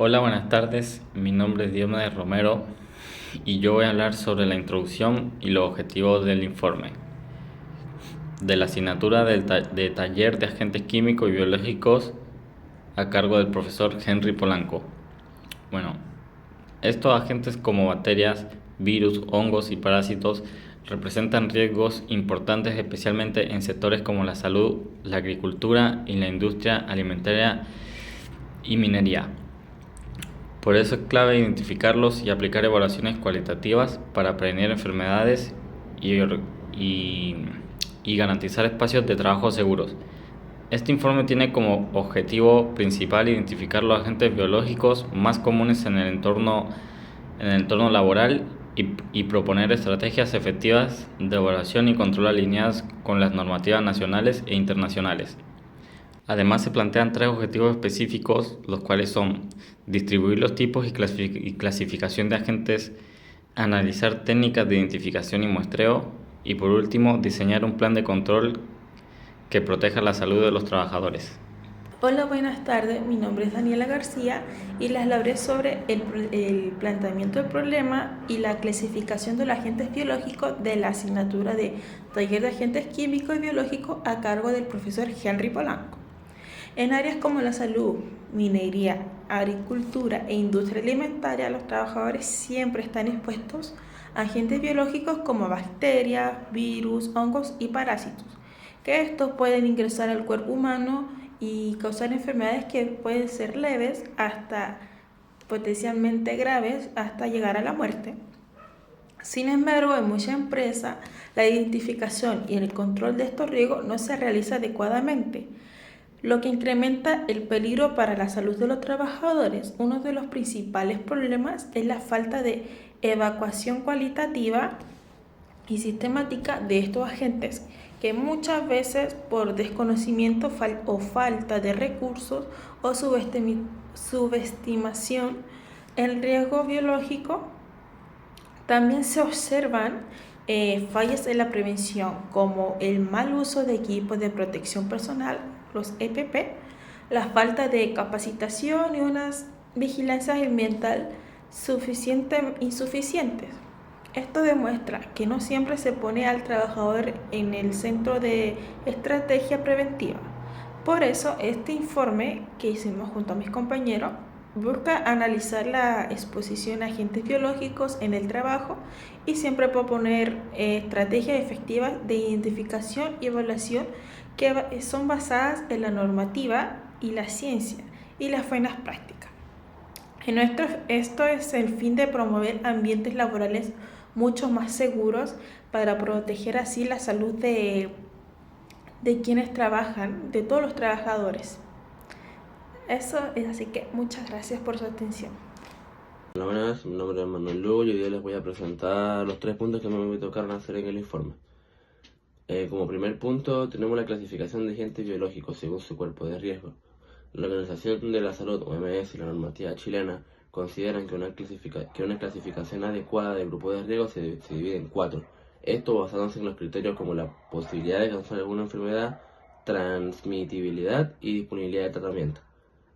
Hola, buenas tardes. Mi nombre es Diomedes Romero y yo voy a hablar sobre la introducción y los objetivos del informe de la asignatura de Taller de Agentes Químicos y Biológicos a cargo del profesor Henry Polanco. Bueno, estos agentes como bacterias, virus, hongos y parásitos representan riesgos importantes especialmente en sectores como la salud, la agricultura y la industria alimentaria y minería. Por eso es clave identificarlos y aplicar evaluaciones cualitativas para prevenir enfermedades y, y- y garantizar espacios de trabajo seguros. Este informe tiene como objetivo principal identificar los agentes biológicos más comunes en el entorno laboral y proponer estrategias efectivas de evaluación y control alineadas con las normativas nacionales e internacionales. Además, se plantean tres objetivos específicos, los cuales son distribuir los tipos y clasificación de agentes, analizar técnicas de identificación y muestreo, y por último, diseñar un plan de control que proteja la salud de los trabajadores. Hola, buenas tardes. Mi nombre es Daniela García y les hablaré sobre el planteamiento del problema y la clasificación de los agentes biológicos de la asignatura de Taller de Agentes Químicos y Biológicos a cargo del profesor Henry Polanco. En áreas como la salud, minería, agricultura e industria alimentaria, los trabajadores siempre están expuestos a agentes biológicos como bacterias, virus, hongos y parásitos, que estos pueden ingresar al cuerpo humano y causar enfermedades que pueden ser leves hasta potencialmente graves hasta llegar a la muerte. Sin embargo, en muchas empresas, la identificación y el control de estos riesgos no se realiza adecuadamente, lo que incrementa el peligro para la salud de los trabajadores. Uno de los principales problemas es la falta de evacuación cualitativa y sistemática de estos agentes, que muchas veces por desconocimiento o falta de recursos o subestimación el riesgo biológico. También se observan fallas en la prevención, como el mal uso de equipos de protección personal, los EPP, la falta de capacitación y unas vigilancias ambiental insuficientes. Esto demuestra que no siempre se pone al trabajador en el centro de estrategia preventiva. Por eso, este informe que hicimos junto a mis compañeros busca analizar la exposición a agentes biológicos en el trabajo y siempre proponer estrategias efectivas de identificación y evaluación que son basadas en la normativa y la ciencia y las buenas prácticas. Esto es el fin de promover ambientes laborales mucho más seguros para proteger así la salud de quienes trabajan, de todos los trabajadores. Eso es así que muchas gracias por su atención. Hola, buenas, mi nombre es Manuel Lugo y hoy día les voy a presentar los tres puntos que me tocaron hacer en el informe. Como primer punto tenemos la clasificación de agentes biológicos según su cuerpo de riesgo. La Organización de la Salud, OMS, y la normativa chilena consideran que una clasificación adecuada de grupo de riesgo se divide en cuatro. Esto basándose en los criterios como la posibilidad de causar alguna enfermedad, transmitibilidad y disponibilidad de tratamiento.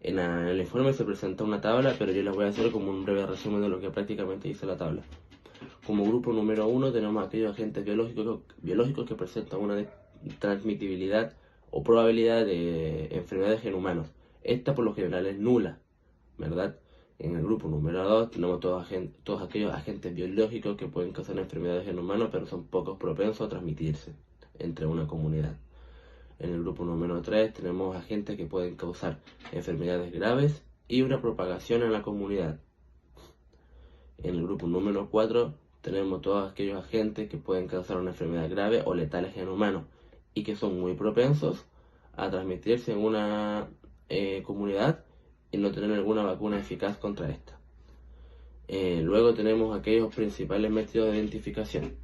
En el informe se presenta una tabla, pero yo les voy a hacer como un breve resumen de lo que prácticamente dice la tabla. Como grupo número 1 tenemos aquellos agentes biológicos que presentan una transmitibilidad o probabilidad de enfermedades en humanos. Esta por lo general es nula, ¿verdad? En el grupo número 2 tenemos todos aquellos agentes biológicos que pueden causar enfermedades en humanos, pero son pocos propensos a transmitirse entre una comunidad. En el grupo número 3 tenemos agentes que pueden causar enfermedades graves y una propagación en la comunidad. En el grupo número 4 tenemos todos aquellos agentes que pueden causar una enfermedad grave o letales en humanos y que son muy propensos a transmitirse en una comunidad y no tener alguna vacuna eficaz contra esta. Luego tenemos aquellos principales métodos de identificación.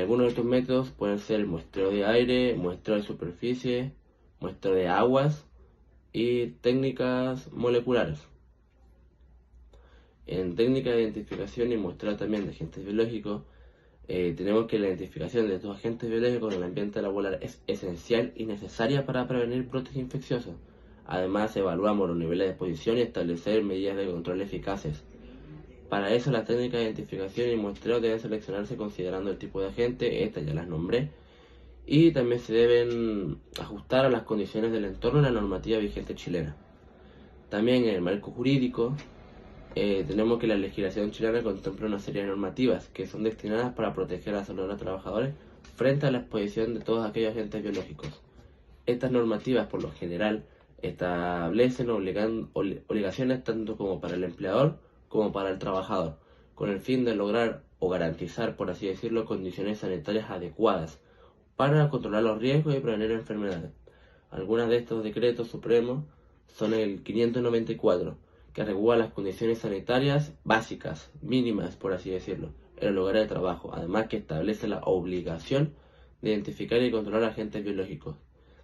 Algunos de estos métodos pueden ser el muestreo de aire, muestreo de superficie, muestreo de aguas y técnicas moleculares. En técnica de identificación y muestreo también de agentes biológicos, tenemos que la identificación de estos agentes biológicos en el ambiente laboral es esencial y necesaria para prevenir brotes infecciosos. Además, evaluamos los niveles de exposición y establecer medidas de control eficaces. Para eso, las técnicas de identificación y muestreo deben seleccionarse considerando el tipo de agente, estas ya las nombré, y también se deben ajustar a las condiciones del entorno y la normativa vigente chilena. También en el marco jurídico, tenemos que la legislación chilena contempla una serie de normativas que son destinadas para proteger la salud de los trabajadores frente a la exposición de todos aquellos agentes biológicos. Estas normativas, por lo general, establecen obligaciones tanto como para el empleador como para el trabajador, con el fin de lograr o garantizar, por así decirlo, condiciones sanitarias adecuadas para controlar los riesgos y prevenir enfermedades. Algunos de estos decretos supremos son el 594, que regula las condiciones sanitarias básicas, mínimas, por así decirlo, en el lugar de trabajo, además que establece la obligación de identificar y controlar agentes biológicos.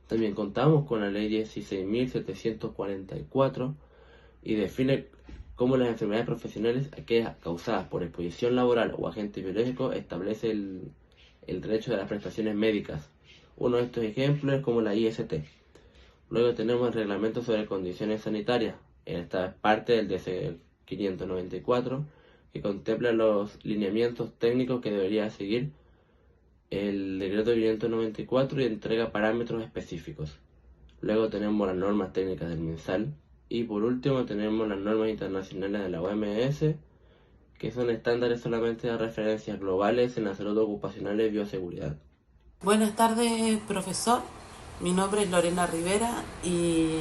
También contamos con la ley 16.744 y define cómo las enfermedades profesionales, aquellas causadas por exposición laboral o agentes biológicos, establece el derecho de las prestaciones médicas. Uno de estos ejemplos es como la IST. Luego tenemos el reglamento sobre condiciones sanitarias. Esta es parte del DC 594 que contempla los lineamientos técnicos que debería seguir el decreto 594 y entrega parámetros específicos. Luego tenemos las normas técnicas del MinSal y por último tenemos las normas internacionales de la OMS, que son estándares solamente de referencias globales en la salud ocupacional y bioseguridad. Buenas tardes, profesor. Mi nombre es Lorena Rivera y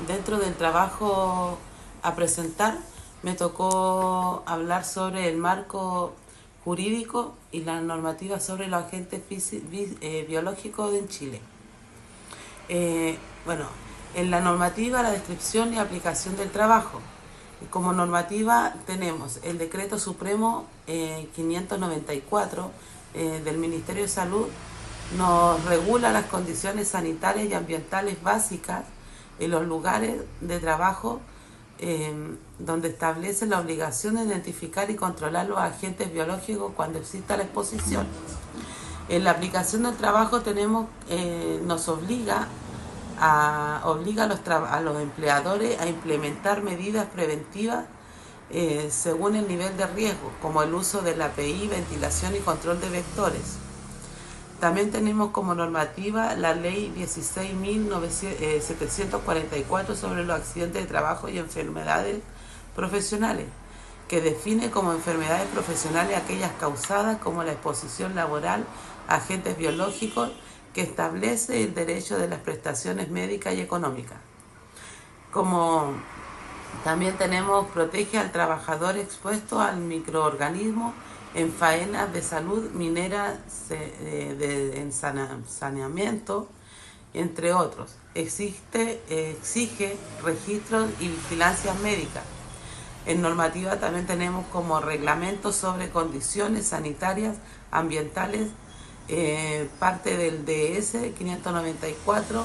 dentro del trabajo a presentar me tocó hablar sobre el marco jurídico y las normativas sobre los agentes biológicos en Chile. En la normativa, la descripción y aplicación del trabajo. Como normativa tenemos el Decreto Supremo 594 del Ministerio de Salud. Nos regula las condiciones sanitarias y ambientales básicas en los lugares de trabajo, donde establece la obligación de identificar y controlar los agentes biológicos cuando exista la exposición. En la aplicación del trabajo nos obliga a los empleadores a implementar medidas preventivas según el nivel de riesgo, como el uso de la API, ventilación y control de vectores. También tenemos como normativa la ley 16.744 sobre los accidentes de trabajo y enfermedades profesionales, que define como enfermedades profesionales aquellas causadas como la exposición laboral a agentes biológicos, que establece el derecho de las prestaciones médicas y económicas. Como también protege al trabajador expuesto al microorganismo en faenas de salud minera, en saneamiento, entre otros. Exige registros y vigilancias médicas. En normativa también tenemos como reglamentos sobre condiciones sanitarias, ambientales, parte del DS 594,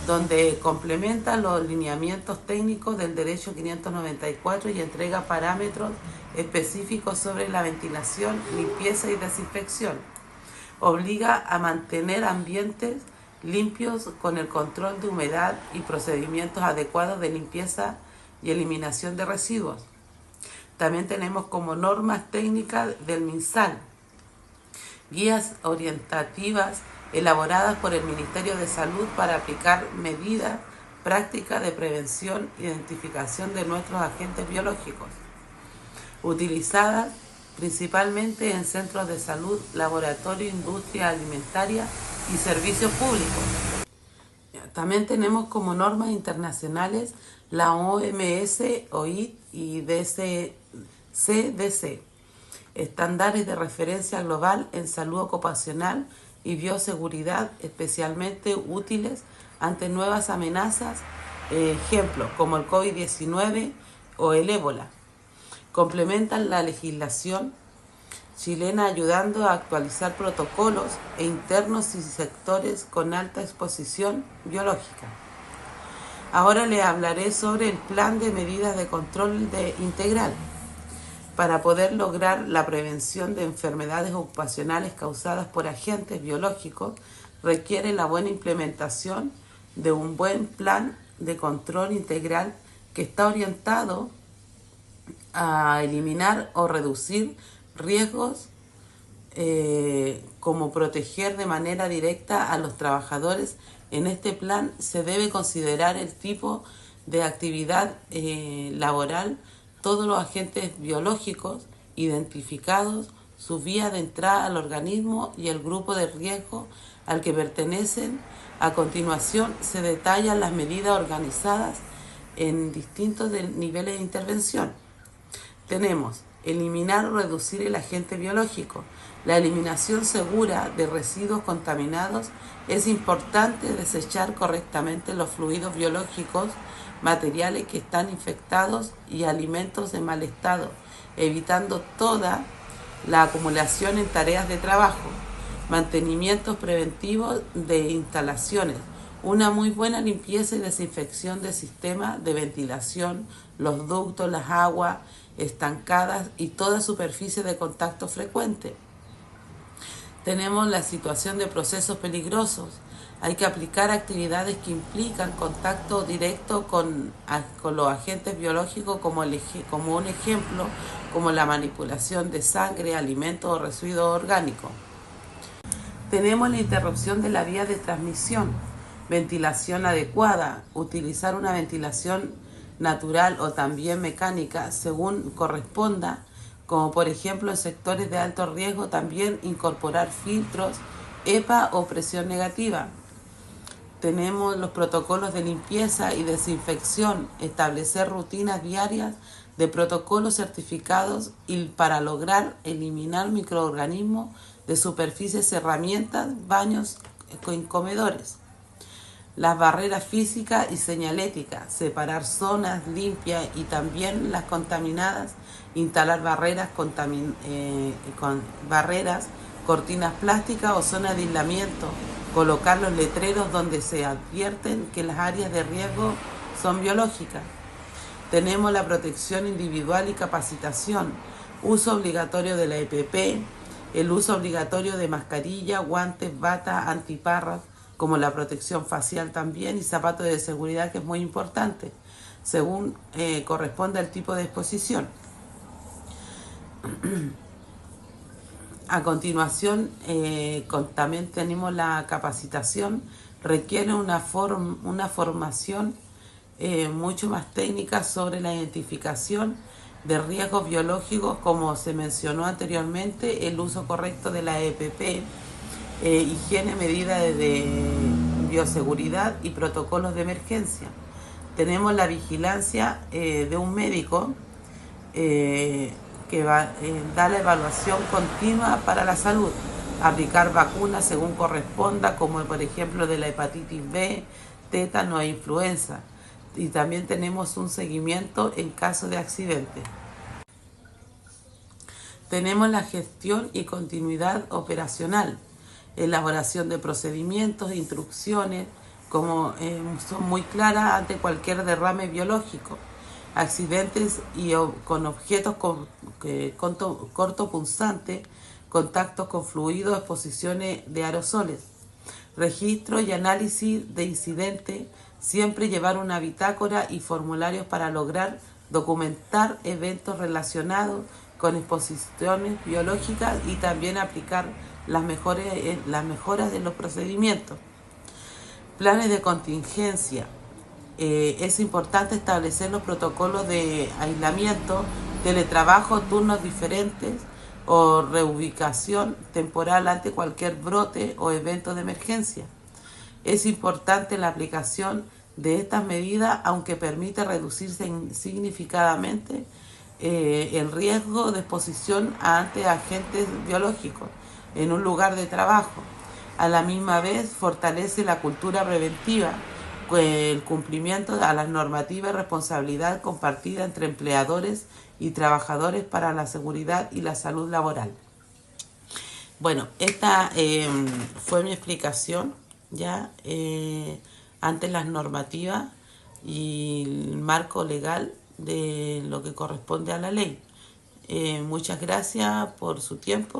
donde complementa los lineamientos técnicos del derecho 594 y entrega parámetros específicos sobre la ventilación, limpieza y desinfección. Obliga a mantener ambientes limpios con el control de humedad y procedimientos adecuados de limpieza y eliminación de residuos. También tenemos como normas técnicas del MinSal, guías orientativas elaboradas por el Ministerio de Salud para aplicar medidas prácticas de prevención e identificación de nuestros agentes biológicos, utilizadas principalmente en centros de salud, laboratorio, industria alimentaria y servicios públicos. También tenemos como normas internacionales la OMS, OIT y CDC, estándares de referencia global en salud ocupacional y bioseguridad, especialmente útiles ante nuevas amenazas, ejemplos como el COVID-19 o el ébola. Complementan la legislación chilena ayudando a actualizar protocolos internos y sectores con alta exposición biológica. Ahora les hablaré sobre el plan de medidas de control integral para poder lograr la prevención de enfermedades ocupacionales causadas por agentes biológicos. Requiere la buena implementación de un buen plan de control integral que está orientado a eliminar o reducir riesgos, como proteger de manera directa a los trabajadores. En este plan se debe considerar el tipo de actividad laboral, todos los agentes biológicos identificados, su vía de entrada al organismo y el grupo de riesgo al que pertenecen. A continuación se detallan las medidas organizadas en distintos niveles de intervención. Tenemos eliminar o reducir el agente biológico. La eliminación segura de residuos contaminados. Es importante desechar correctamente los fluidos biológicos, materiales que están infectados y alimentos en mal estado, evitando toda la acumulación en tareas de trabajo. Mantenimientos preventivos de instalaciones. Una muy buena limpieza y desinfección del sistema de ventilación, los ductos, las aguas estancadas y toda superficie de contacto frecuente. Tenemos la situación de procesos peligrosos. Hay que aplicar actividades que implican contacto directo con los agentes biológicos, como un ejemplo, como la manipulación de sangre, alimentos o residuos orgánicos. Tenemos la interrupción de la vía de transmisión. Ventilación adecuada. Utilizar una ventilación natural o también mecánica según corresponda, como por ejemplo en sectores de alto riesgo también incorporar filtros, EPA o presión negativa. Tenemos los protocolos de limpieza y desinfección, establecer rutinas diarias de protocolos certificados y para lograr eliminar microorganismos de superficies, herramientas, baños y comedores. Las barreras físicas y señaléticas, separar zonas limpias y también las contaminadas, instalar barreras, cortinas plásticas o zonas de aislamiento, colocar los letreros donde se advierten que las áreas de riesgo son biológicas. Tenemos la protección individual y capacitación, uso obligatorio de la EPP, el uso obligatorio de mascarilla, guantes, batas, antiparras, como la protección facial también, y zapatos de seguridad, que es muy importante, según corresponde al tipo de exposición. A continuación, también tenemos la capacitación, requiere una formación mucho más técnica sobre la identificación de riesgos biológicos, como se mencionó anteriormente, el uso correcto de la EPP, higiene, medidas de bioseguridad y protocolos de emergencia. Tenemos la vigilancia de un médico que da la evaluación continua para la salud, aplicar vacunas según corresponda, como por ejemplo de la hepatitis B, tétano e influenza. Y también tenemos un seguimiento en caso de accidente. Tenemos la gestión y continuidad operacional, elaboración de procedimientos, instrucciones, como son muy claras ante cualquier derrame biológico, accidentes y con objetos cortopunzantes, contactos con fluidos, exposiciones de aerosoles, registro y análisis de incidentes, siempre llevar una bitácora y formularios para lograr documentar eventos relacionados con exposiciones biológicas y también aplicar las mejoras de los procedimientos. Planes de contingencia. Es importante establecer los protocolos de aislamiento, teletrabajo, turnos diferentes o reubicación temporal ante cualquier brote o evento de emergencia. Es importante la aplicación de estas medidas, aunque permite reducir significativamente el riesgo de exposición ante agentes biológicos en un lugar de trabajo. A la misma vez fortalece la cultura preventiva, el cumplimiento a las normativas y responsabilidad compartida entre empleadores y trabajadores para la seguridad y la salud laboral. Bueno, esta fue mi explicación ya ante las normativas y el marco legal de lo que corresponde a la ley. Muchas gracias por su tiempo.